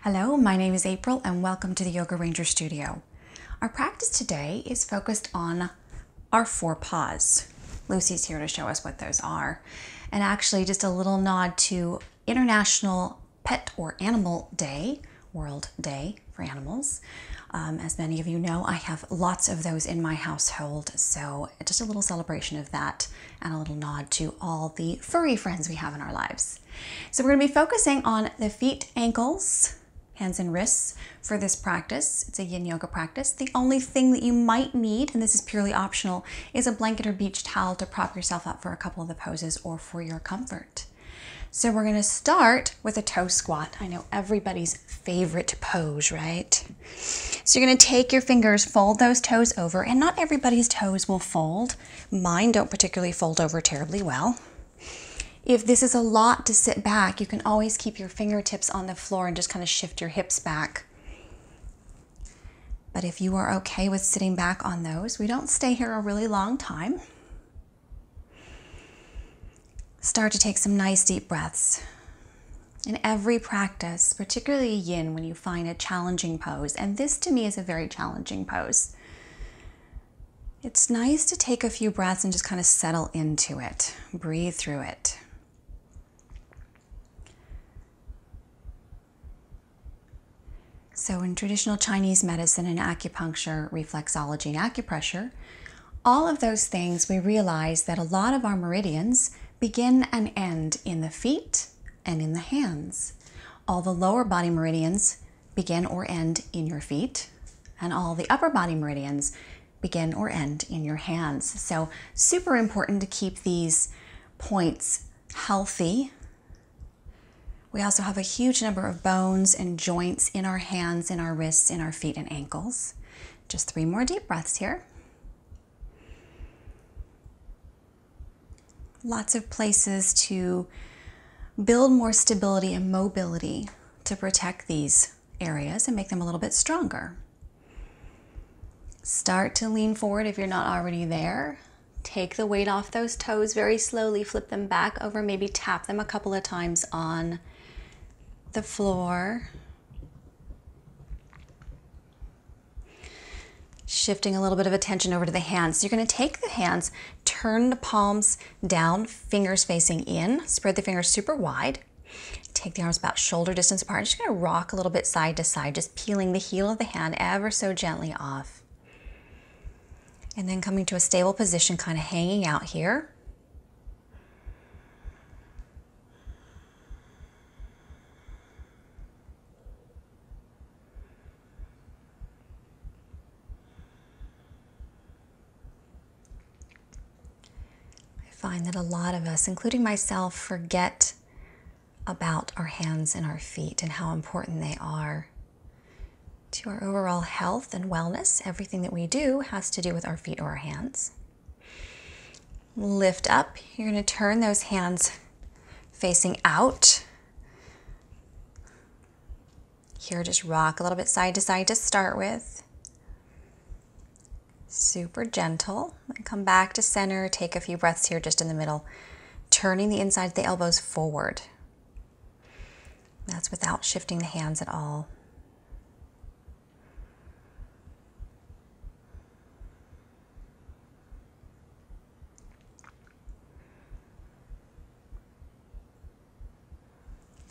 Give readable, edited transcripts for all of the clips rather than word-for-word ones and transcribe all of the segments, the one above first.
Hello, my name is April and welcome to the Yoga Ranger Studio. Our practice today is focused on our 4 paws. Lucy's here to show us what those are. And actually just a little nod to International Pet or Animal Day, World Day for Animals. As many of you know, I have lots of those in my household, so just a little celebration of that and a little nod to all the furry friends we have in our lives. So we're going to be focusing on the feet, ankles, hands and wrists for this practice. It's a Yin Yoga practice. The only thing that you might need, and this is purely optional, is a blanket or beach towel to prop yourself up for a couple of the poses or for your comfort. So we're going to start with a toe squat. I know everybody's favorite pose, right? So you're going to take your fingers, fold those toes over, and not everybody's toes will fold. Mine don't particularly fold over terribly well. If this is a lot to sit back, you can always keep your fingertips on the floor and just kind of shift your hips back. But if you are okay with sitting back on those, we don't stay here a really long time. Start to take some nice deep breaths. In every practice, particularly Yin, when you find a challenging pose, and this to me is a very challenging pose, it's nice to take a few breaths and just kind of settle into it, breathe through it. So in traditional Chinese medicine and acupuncture, reflexology, and acupressure, all of those things, we realize that a lot of our meridians begin and end in the feet and in the hands. All the lower body meridians begin or end in your feet, and all the upper body meridians begin or end in your hands. So super important to keep these points healthy. We also have a huge number of bones and joints in our hands, in our wrists, in our feet and ankles. Just 3 more deep breaths here. Lots of places to build more stability and mobility to protect these areas and make them a little bit stronger. Start to lean forward if you're not already there. Take the weight off those toes very slowly, flip them back over, maybe tap them a couple of times on the floor. Shifting a little bit of attention over to the hands. So you're going to take the hands, turn the palms down, fingers facing in, spread the fingers super wide. Take the arms about shoulder distance apart. Just going to rock a little bit side to side, just peeling the heel of the hand ever so gently off. And then coming to a stable position, kind of hanging out here. I find that a lot of us, including myself, forget about our hands and our feet and how important they are to our overall health and wellness. Everything that we do has to do with our feet or our hands. Lift up. You're going to turn those hands facing out. Here, just rock a little bit side to side to start with. Super gentle. And come back to center. Take a few breaths here just in the middle. Turning the inside of the elbows forward. That's without shifting the hands at all.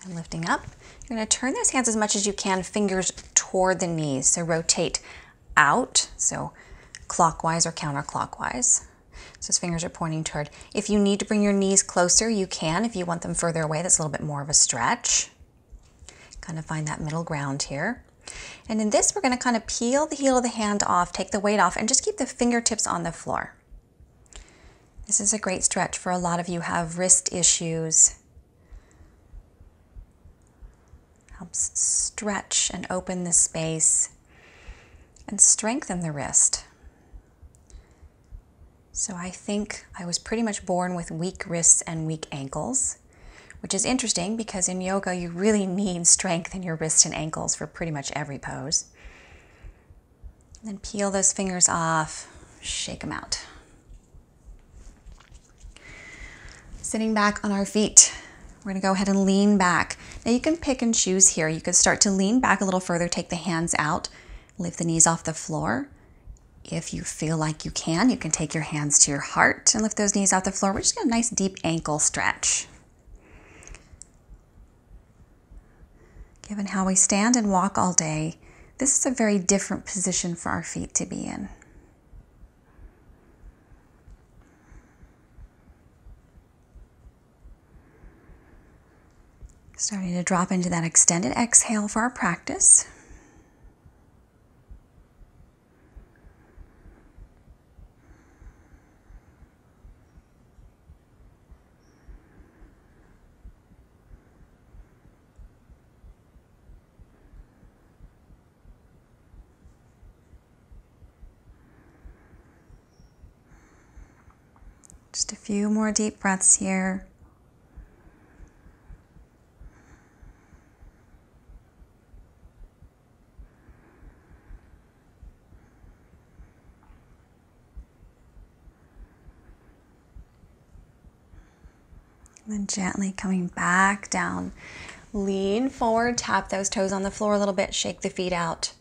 And lifting up. You're going to turn those hands as much as you can, fingers toward the knees. So rotate out, so clockwise or counterclockwise. So his fingers are pointing toward. If you need to bring your knees closer, you can. If you want them further away, that's a little bit more of a stretch. Kind of find that middle ground here. And in this, we're going to kind of peel the heel of the hand off, take the weight off, and just keep the fingertips on the floor. This is a great stretch for a lot of you who have wrist issues. Helps stretch and open the space and strengthen the wrist. So I think I was pretty much born with weak wrists and weak ankles, which is interesting because in yoga you really need strength in your wrists and ankles for pretty much every pose. And then peel those fingers off, shake them out. Sitting back on our feet, We're going to go ahead and lean back. Now you can pick and choose here. You could start to lean back a little further, take the hands out, lift the knees off the floor. If you feel like you can take your hands to your heart and lift those knees off the floor. We're just going to get a nice deep ankle stretch. Given how we stand and walk all day, this is a very different position for our feet to be in. Starting to drop into that extended exhale for our practice. Just a few more deep breaths here. And then gently coming back down. Lean forward, tap those toes on the floor a little bit, shake the feet out.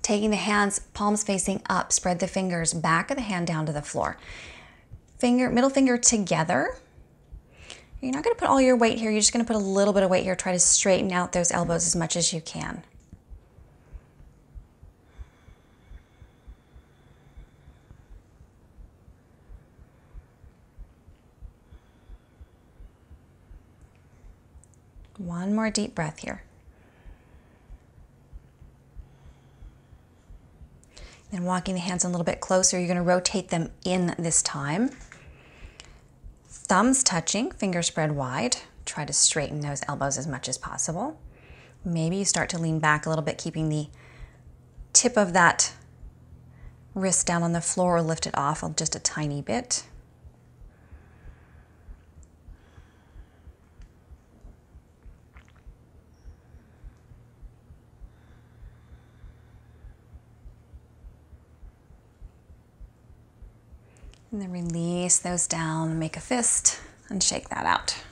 Taking the hands, palms facing up, spread the fingers, back of the hand down to the floor. Middle finger together. You're not going to put all your weight here, you're just going to put a little bit of weight here. Try to straighten out those elbows as much as you can. One more deep breath here. Then walking the hands a little bit closer, you're going to rotate them in this time. Thumbs touching, fingers spread wide. Try to straighten those elbows as much as possible. Maybe you start to lean back a little bit, keeping the tip of that wrist down on the floor or lift it off just a tiny bit. And then release those down, make a fist, and shake that out.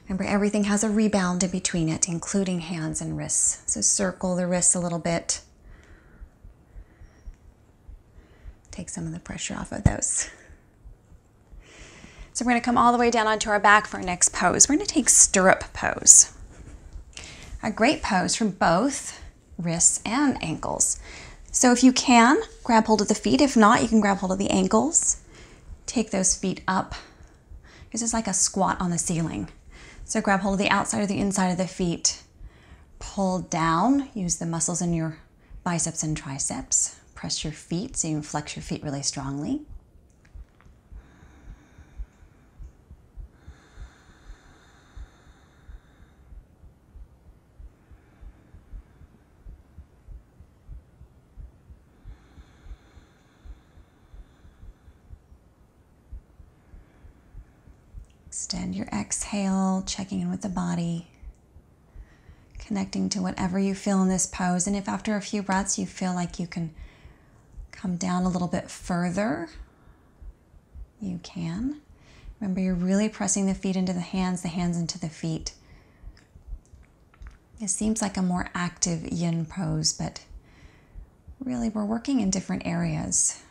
Remember, everything has a rebound in between it, including hands and wrists. So circle the wrists a little bit. Take some of the pressure off of those. So we're going to come all the way down onto our back for our next pose. We're going to take Stirrup Pose. A great pose for both wrists and ankles. So if you can, grab hold of the feet. If not, you can grab hold of the ankles. Take those feet up. This is like a squat on the ceiling. So grab hold of the outside or the inside of the feet. Pull down. Use the muscles in your biceps and triceps. Press your feet so you can flex your feet really strongly. Extend your exhale, checking in with the body, connecting to whatever you feel in this pose. And if after a few breaths you feel like you can come down a little bit further, you can. Remember, you're really pressing the feet into the hands into the feet. It seems like a more active yin pose, but really we're working in different areas.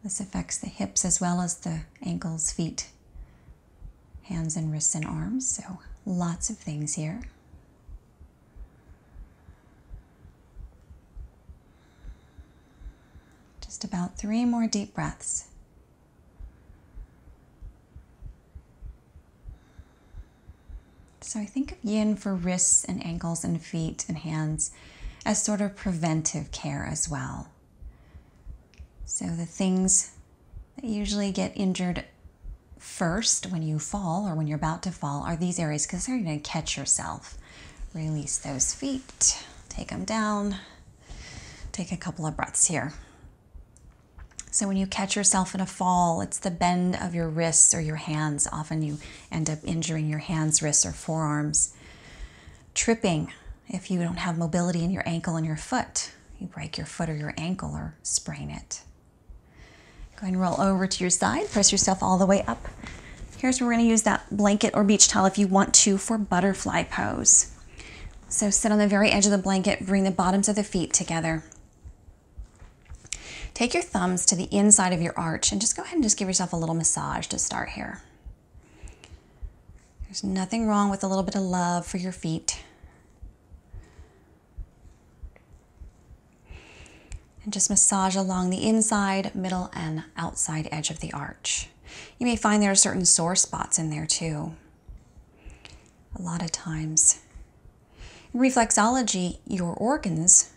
This affects the hips as well as the ankles, feet, hands and wrists and arms. So lots of things here. Just about 3 more deep breaths. So I think of yin for wrists and ankles and feet and hands as sort of preventive care as well. So the things that usually get injured first when you fall or when you're about to fall are these areas, because they're going to catch yourself. Release those feet, take them down, take a couple of breaths here. So when you catch yourself in a fall, it's the bend of your wrists or your hands. Often you end up injuring your hands, wrists, or forearms. Tripping, if you don't have mobility in your ankle and your foot. You break your foot or your ankle or sprain it. Go ahead and roll over to your side. Press yourself all the way up. Here's where we're going to use that blanket or beach towel if you want to for butterfly pose. So sit on the very edge of the blanket, bring the bottoms of the feet together. Take your thumbs to the inside of your arch and just go ahead and just give yourself a little massage to start here. There's nothing wrong with a little bit of love for your feet. And just massage along the inside, middle, and outside edge of the arch. You may find there are certain sore spots in there too. A lot of times. In reflexology, your organs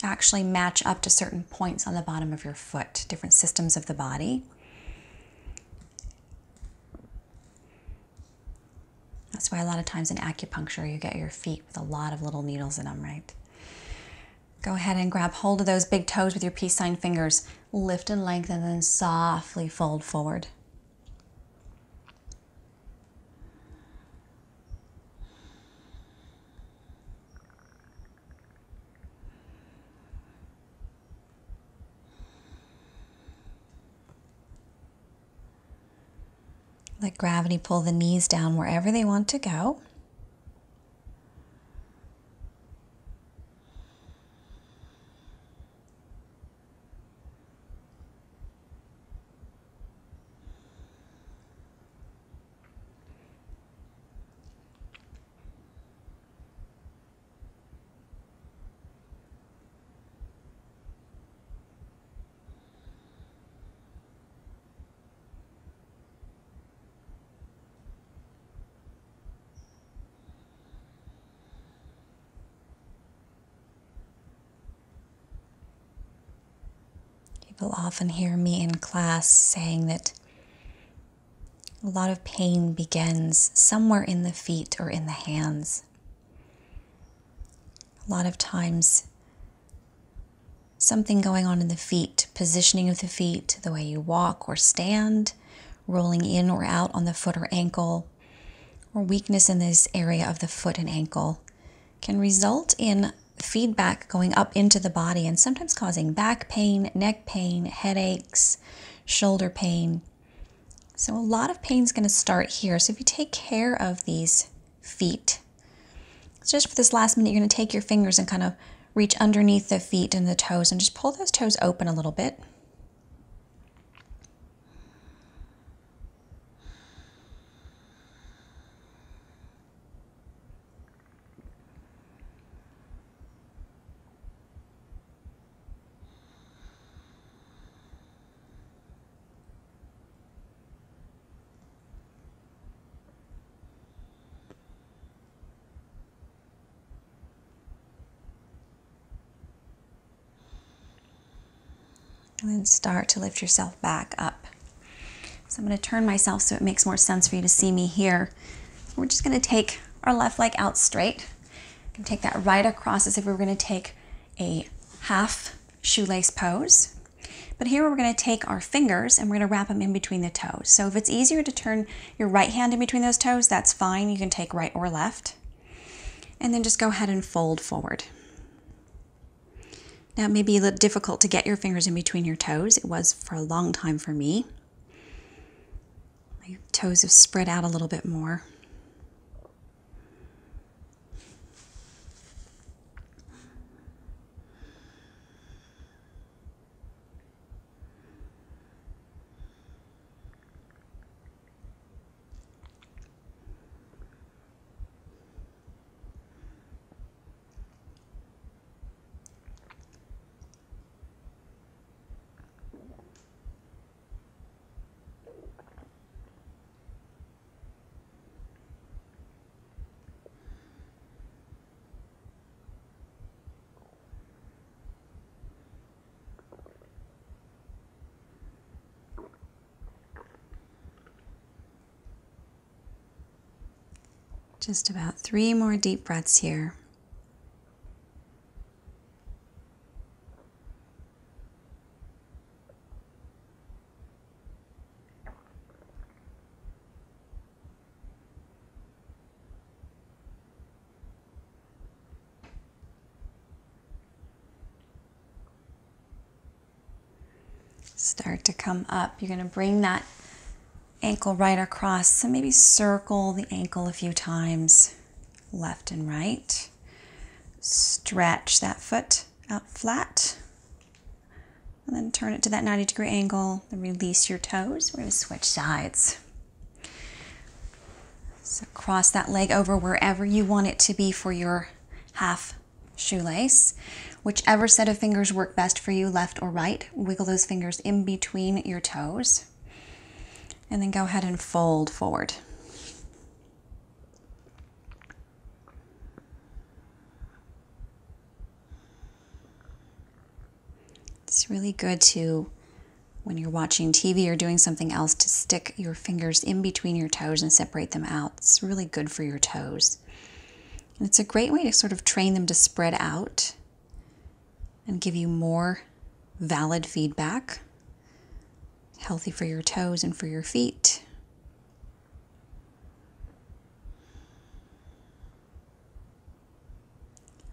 actually match up to certain points on the bottom of your foot, different systems of the body. That's why a lot of times in acupuncture you get your feet with a lot of little needles in them, right? Go ahead and grab hold of those big toes with your peace sign fingers. Lift and lengthen, and then softly fold forward. Let gravity pull the knees down wherever they want to go. People often hear me in class saying that a lot of pain begins somewhere in the feet or in the hands. A lot of times, something going on in the feet, positioning of the feet, the way you walk or stand, rolling in or out on the foot or ankle, or weakness in this area of the foot and ankle can result in feedback going up into the body and sometimes causing back pain, neck pain, headaches, shoulder pain. So a lot of pain is going to start here. So if you take care of these feet, just for this last minute, you're going to take your fingers and kind of reach underneath the feet and the toes and just pull those toes open a little bit. And then start to lift yourself back up. So I'm going to turn myself so it makes more sense for you to see me here. We're just going to take our left leg out straight. You can take that right across as if we were going to take a half shoelace pose. But here we're going to take our fingers and we're going to wrap them in between the toes. So if it's easier to turn your right hand in between those toes, that's fine. You can take right or left. And then just go ahead and fold forward. Now it may be a little difficult to get your fingers in between your toes. It was for a long time for me. My toes have spread out a little bit more. Just about 3 more deep breaths here. Start to come up. You're going to bring that ankle right across. So maybe circle the ankle a few times, left and right. Stretch that foot out flat. And then turn it to that 90-degree angle. Then release your toes. We're going to switch sides. So cross that leg over wherever you want it to be for your half shoelace. Whichever set of fingers work best for you, left or right. Wiggle those fingers in between your toes. And then go ahead and fold forward. It's really good to, when you're watching TV or doing something else, to stick your fingers in between your toes and separate them out. It's really good for your toes. And it's a great way to sort of train them to spread out and give you more valid feedback. Healthy for your toes and for your feet.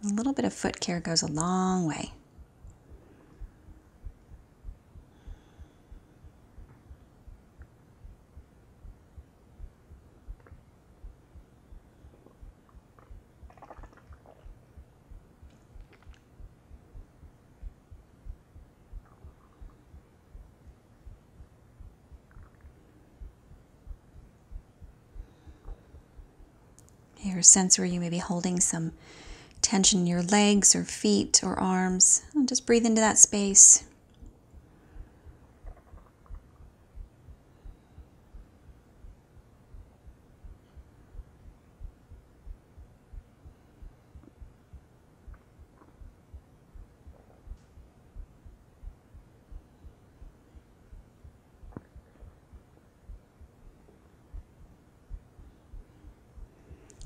A little bit of foot care goes a long way. Here's a sense where you may be holding some tension in your legs or feet or arms. And just breathe into that space.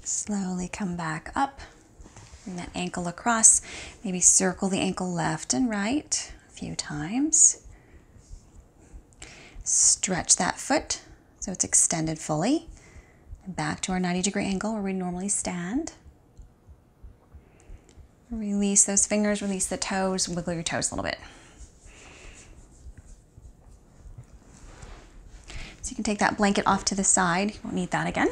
Slowly come back up, bring that ankle across, maybe circle the ankle left and right a few times. Stretch that foot so it's extended fully. And back to our 90-degree angle where we normally stand. Release those fingers, release the toes, wiggle your toes a little bit. So you can take that blanket off to the side, you won't need that again.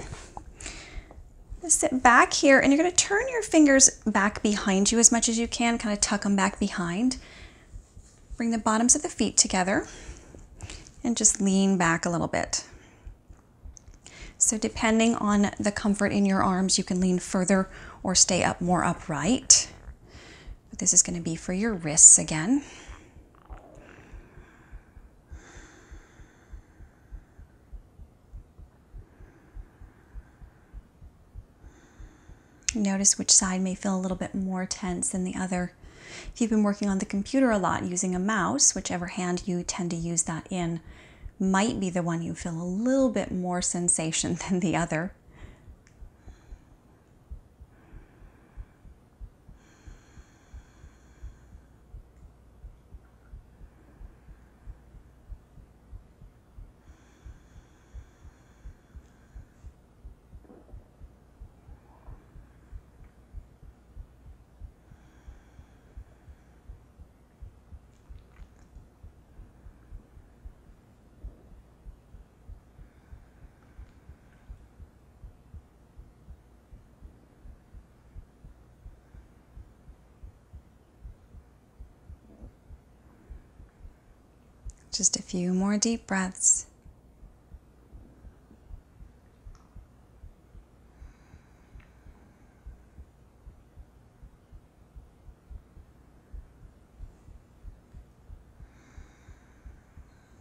Sit back here and you're going to turn your fingers back behind you as much as you can, kind of tuck them back behind. Bring the bottoms of the feet together and just lean back a little bit. So depending on the comfort in your arms, you can lean further or stay up more upright. But this is going to be for your wrists again. Notice which side may feel a little bit more tense than the other. If you've been working on the computer a lot using a mouse, whichever hand you tend to use that in might be the one you feel a little bit more sensation than the other. Just a few more deep breaths.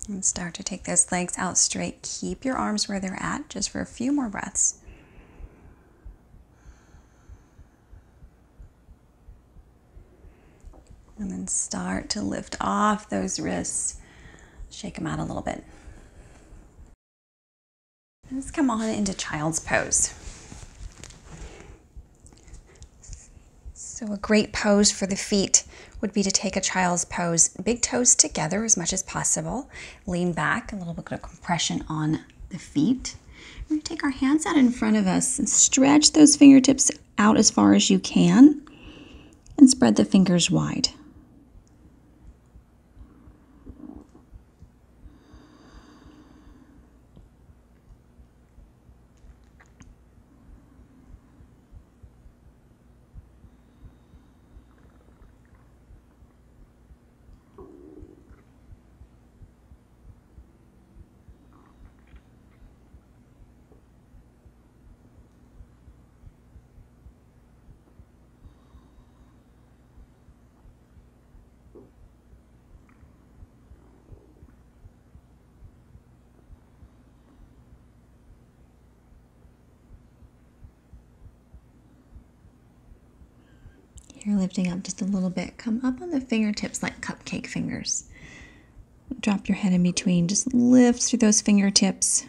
And start to take those legs out straight. Keep your arms where they're at just for a few more breaths. And then start to lift off those wrists. Shake them out a little bit. Let's come on into child's pose. So a great pose for the feet would be to take a child's pose, big toes together as much as possible. Lean back, a little bit of compression on the feet. We're going to take our hands out in front of us and stretch those fingertips out as far as you can and spread the fingers wide. If you're lifting up just a little bit, come up on the fingertips like cupcake fingers. Drop your head in between, just lift through those fingertips.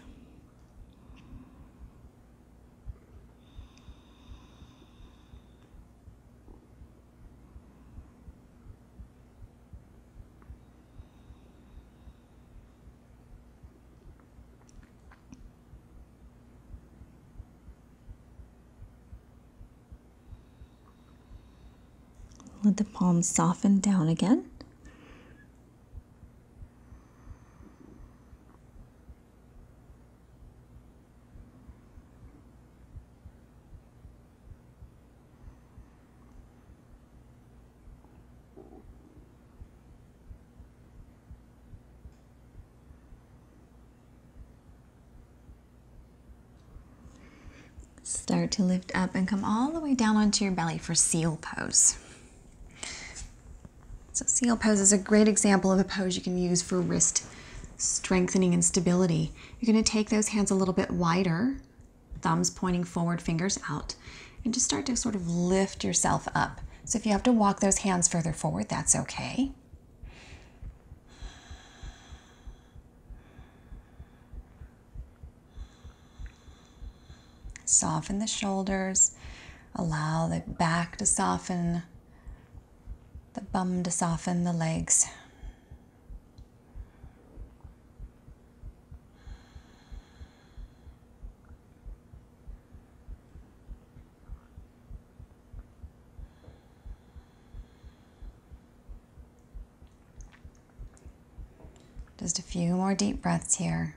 Let the palms soften down again. Start to lift up and come all the way down onto your belly for seal pose. So seal pose is a great example of a pose you can use for wrist strengthening and stability. You're going to take those hands a little bit wider, thumbs pointing forward, fingers out, and just start to sort of lift yourself up. So if you have to walk those hands further forward, that's okay. Soften the shoulders, allow the back to soften, the bum to soften, the legs. Just a few more deep breaths here.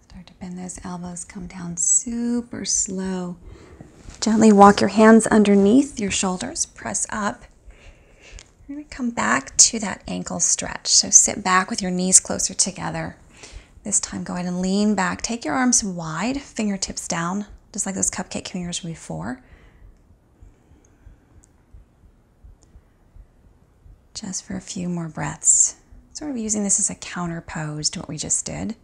Start to bend those elbows, come down super slow. Gently walk your hands underneath your shoulders, press up. You're going to come back to that ankle stretch. So sit back with your knees closer together. This time go ahead and lean back. Take your arms wide, fingertips down, just like those cupcake fingers before. Just for a few more breaths. Sort of using this as a counter pose to what we just did.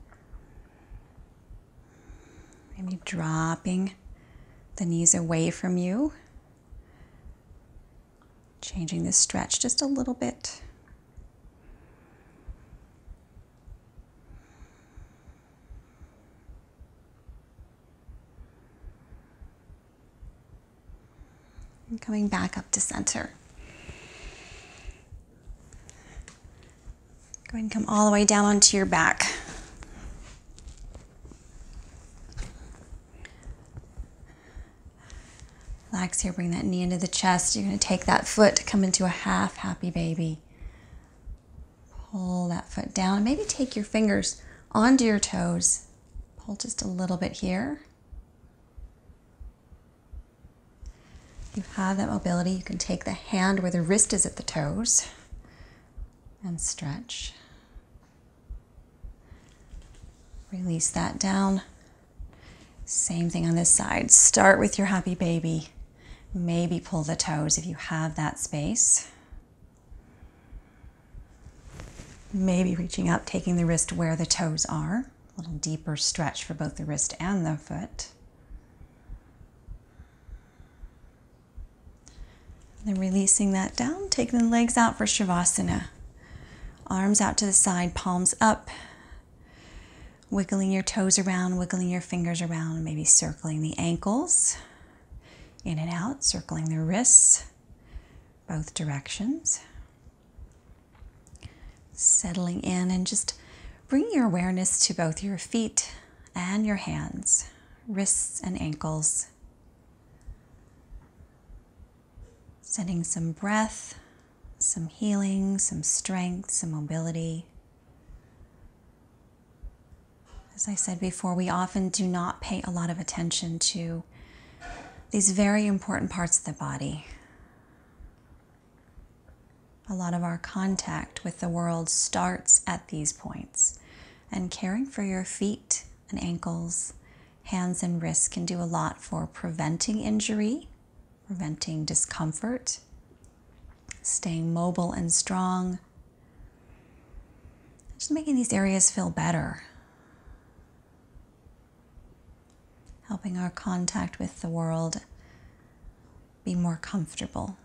Maybe dropping the knees away from you. Changing the stretch just a little bit. And coming back up to center. Go ahead and come all the way down onto your back. Relax here, bring that knee into the chest. You're going to take that foot to come into a half happy baby. Pull that foot down and maybe take your fingers onto your toes. Pull just a little bit here. If you have that mobility, you can take the hand where the wrist is at the toes and stretch. Release that down. Same thing on this side. Start with your happy baby. Maybe pull the toes if you have that space. Maybe reaching up, taking the wrist where the toes are. A little deeper stretch for both the wrist and the foot. And then releasing that down, taking the legs out for Shavasana. Arms out to the side, palms up. Wiggling your toes around, wiggling your fingers around, maybe circling the ankles. In and out, circling the wrists, both directions. Settling in and just bring your awareness to both your feet and your hands, wrists and ankles. Sending some breath, some healing, some strength, some mobility. As I said before, we often do not pay a lot of attention to these very important parts of the body. A lot of our contact with the world starts at these points. And caring for your feet and ankles, hands and wrists can do a lot for preventing injury, preventing discomfort, staying mobile and strong, just making these areas feel better, helping our contact with the world be more comfortable.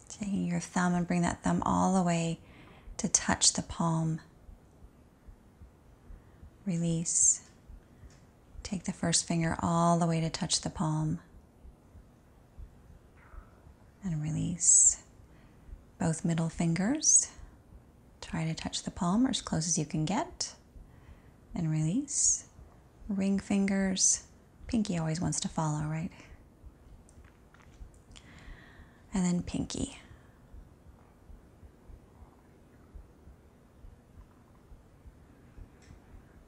Taking your thumb and bring that thumb all the way to touch the palm. Release. Take the first finger all the way to touch the palm. And release. Both middle fingers. Try to touch the palm or as close as you can get. And release. Ring fingers. Pinky always wants to follow, right? And then pinky.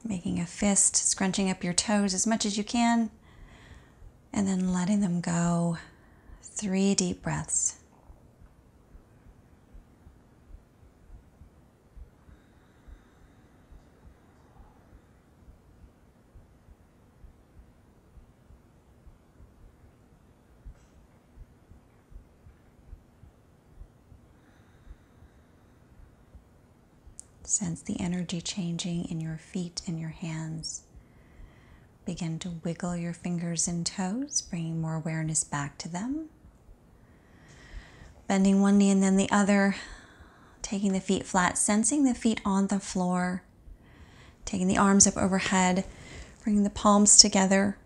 Making a fist, scrunching up your toes as much as you can, and then letting them go. 3 deep breaths. Sense the energy changing in your feet and your hands. Begin to wiggle your fingers and toes, bringing more awareness back to them. Bending one knee and then the other, taking the feet flat, sensing the feet on the floor, taking the arms up overhead, bringing the palms together,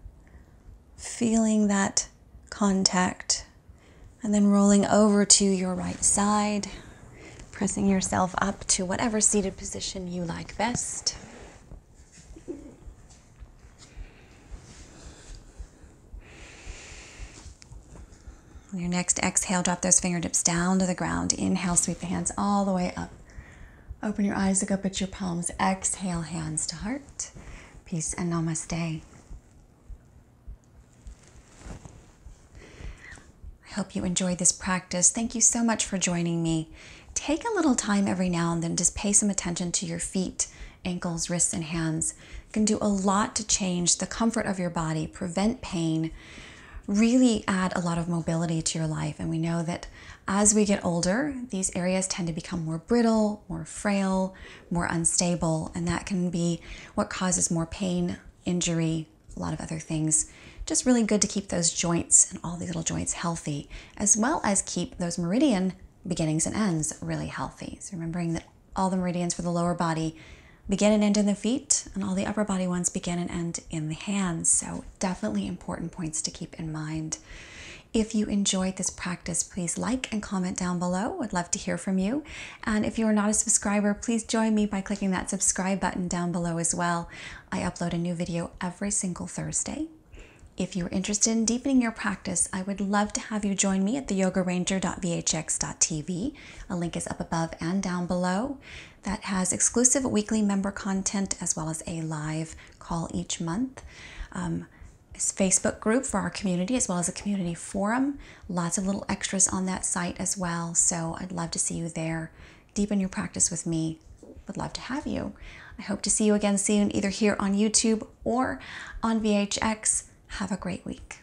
feeling that contact, and then rolling over to your right side. Pressing yourself up to whatever seated position you like best. On your next exhale, drop those fingertips down to the ground. Inhale, sweep the hands all the way up. Open your eyes, look up at your palms. Exhale, hands to heart. Peace and namaste. I hope you enjoyed this practice. Thank you so much for joining me. Take a little time every now and then, just pay some attention to your feet, ankles, wrists, and hands. It can do a lot to change the comfort of your body, prevent pain, really add a lot of mobility to your life. And we know that as we get older, these areas tend to become more brittle, more frail, more unstable, and that can be what causes more pain, injury, a lot of other things. Just really good to keep those joints and all these little joints healthy, as well as keep those meridian beginnings and ends really healthy. So remembering that all the meridians for the lower body begin and end in the feet, and all the upper body ones begin and end in the hands. So definitely important points to keep in mind. If you enjoyed this practice, please like and comment down below. I'd love to hear from you. And if you are not a subscriber, please join me by clicking that subscribe button down below as well. I upload a new video every single Thursday. If you're interested in deepening your practice, I would love to have you join me at theyogaranger.vhx.tv. A link is up above and down below. That has exclusive weekly member content as well as a live call each month. It's a Facebook group for our community as well as a community forum. Lots of little extras on that site as well. So I'd love to see you there. Deepen your practice with me. Would love to have you. I hope to see you again soon, either here on YouTube or on VHX. Have a great week.